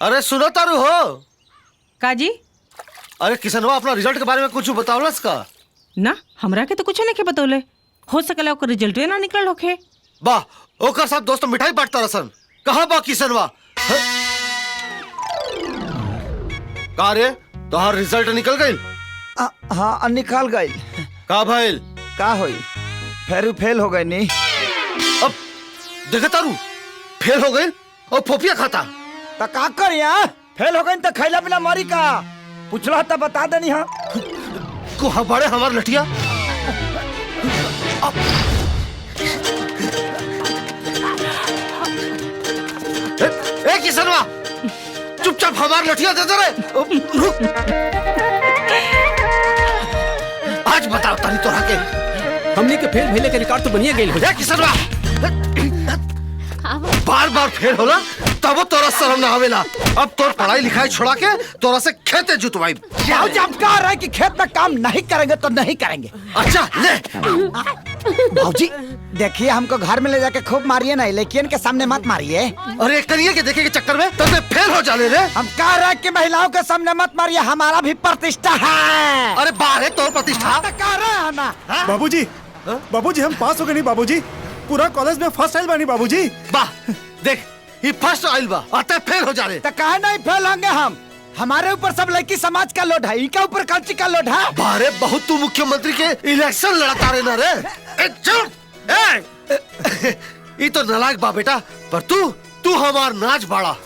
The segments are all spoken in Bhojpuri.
अरे सुनो तारू हो काजी। अरे किसनवा अपना रिजल्ट के बारे में कुछ बतावलस का? ना हमरा के तो कुछ नहीं के बतौले। हो सकला ओकर रिजल्ट ना निकल होखे। वाह ओकर साथ दोस्त मिठाई बांटता रसन। कहाँ बा किसनवा? का रे तोहार रिजल्ट निकल गइल? हाँ निकाल गई। का भइल? का होई फेरू फेल हो गई नी। अब देखा तारू फेल हो गइल और फोफिया खाता। तो का कर यहाँ फेल हो गई तो खैला बिना मरी का पूछला तो बता देनी। हाँ को हमारे हमार लठिया ए किसनवा चुपचाप हमार लठिया दे दे रे। आज बताओ तानी तोरा के हमने के फेल भइले के रिकॉर्ड तो बनिए गइल हो। ए किसनवा बार बार फेल होला तब तोरा शर्म ना आवेला। अब तोर पढ़ाई लिखाई छोड़ा के तोरा से खेते जुतवाई। जब कह रहे कि खेत में काम नहीं करेंगे तो नहीं करेंगे। अच्छा ले भाजी देखिए हमको घर में ले जाके खूब मारिए ना, लेकिन के सामने मत मारिए। अरे करिए के देखे के चक्कर में तब फेल हो जाने रे। हम कह रहे कि महिलाओं के सामने मत मारिए, हमारा भी प्रतिष्ठा है। अरे बाहर है तोर प्रतिष्ठा। तो कह रहे हैं ना। बाबूजी बाबूजी हम पास हो गए नहीं बाबूजी, पूरा कॉलेज में फर्स्ट आइल बानी बाबूजी। वाह देख ये फर्स्ट आइल बा आते फेल हो जा रहे। तो कहे नहीं फेल होंगे हम, हमारे ऊपर सब लड़की समाज का लोड है, इनके ऊपर कल्ची का लोड है। बारे बहुत तू मुख्यमंत्री के इलेक्शन लड़ता रहे ना रे। ए चुप ए ये तो नालायक बा बेटा, पर तू हमार नाच बाड़ा।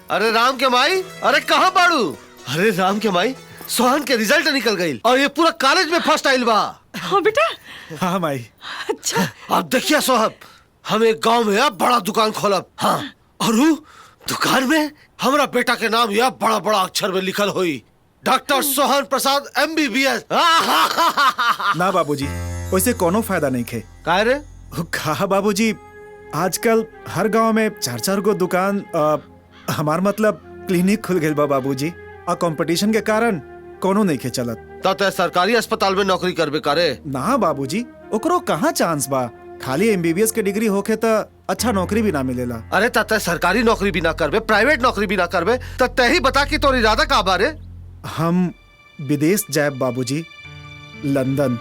अरे राम के माई अरे कहाँ बाड़ू? अरे राम के माई सोहन के रिजल्ट निकल गई और ये पूरा कॉलेज में फर्स्ट आइल बा। हाँ बेटा। हाँ माई। अच्छा अब देखिए सोहब हम एक गांव में अब बड़ा दुकान खोलब। हाँ और दुकान में हमारा बेटा के नाम यह बड़ा बड़ा अक्षर में लिखल हुई डॉक्टर सोहन प्रसाद MBBS। ना बाबूजी वैसे कोनो फायदा नहीं खे। काहे रे? कहा बाबूजी आजकल हर गांव में 4-4 गो दुकान हमार मतलब क्लिनिक खुल गए बा बाबूजी, और कंपटीशन के कारण कोनो नहीं खे चलत। तो सरकारी अस्पताल में नौकरी करबे करे? ना बाबूजी ओकरो कहाँ चांस बा, खाली MBBS के डिग्री होके तो अच्छा नौकरी भी ना मिलेला। अरे तते सरकारी नौकरी भी ना करबे प्राइवेट नौकरी भी ना करबे तो तय ही बता कि तोर इरादा का बारे? हम विदेश जाए बाबूजी, लंदन।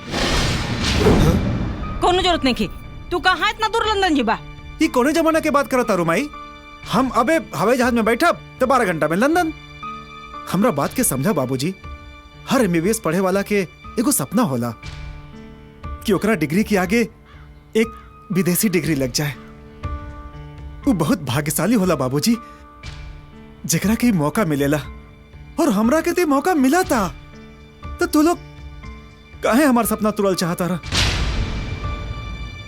कोनो जरूरत नहीं की, तू कहाँ इतना दूर लंदन जीबा? ये कोने जमाना के बात करता रुमाई? हम अबे हवाई जहाज में बैठा तो 12 घंटा में लंदन। हमरा बात के समझा बाबूजी, हर MBBS पढ़े वाला के एगो सपना होला कि ओकरा डिग्री के आगे एक विदेशी डिग्री लग जाए। वो बहुत भाग्यशाली होला बाबूजी जेकरा के मौका मिलेला, और हमरा के ते मौका मिला था। तो तू लोग काहे हमार सपना तुड़ल चाहता रहा?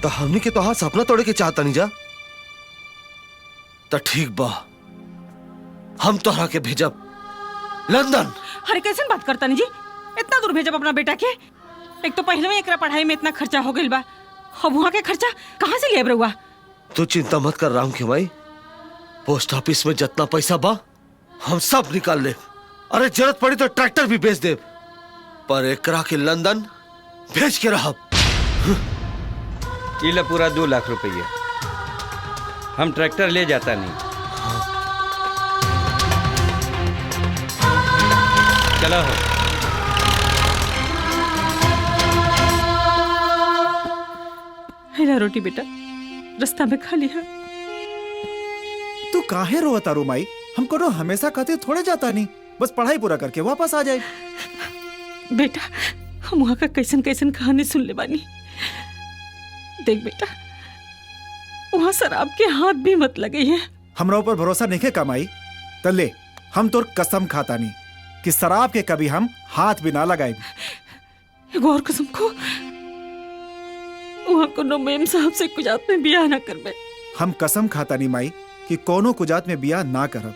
तो हमनी के तोहार सपना तोड़े के चाहता नहीं जा तो ठीक बा, हम तोहरा के भेजब लंदन। अरे कैसे बात करता नहीं जी, इतना दूर भेजब अपना बेटा के? एक तो पहले में एकरा पढ़ाई में इतना खर्चा हो गइल बा, अब वहाँ के खर्चा कहाँ से लेब रहुआ? तू चिंता मत कर राम के भाई, पोस्ट ऑफिस में जितना पैसा बा हम सब निकाल ले। अरे जरूरत पड़ी तो ट्रैक्टर भी बेच दे, पर एकरा के लंदन भेज के रहब। ये पूरा 2 लाख रुपया हम ट्रैक्टर ले जाता नहीं। चलो हो। हेला रोटी बेटा रास्ता में खा लिया। तू काहे रोता रुमाई? हमको तो हमेशा कहते थोड़े जाता नहीं, बस पढ़ाई पूरा करके वापस आ जाए। बेटा हम वहाँ का कैसन कैसन कहानी सुन ले बानी। देख बेटा वहाँ शराब के हाथ भी मत लगे है। हमरा ऊपर भरोसा नहीं है कमाई? तले हम तोर कसम खाता नहीं कि शराब के कभी हम हाथ भी ना लगाए। एगो और कसम को वहाँ कोनो मेम साहब से कुजात में बियाह ना करबे। हम कसम खाता नहीं माई कि कोनो कुजात में बियाह ना करब।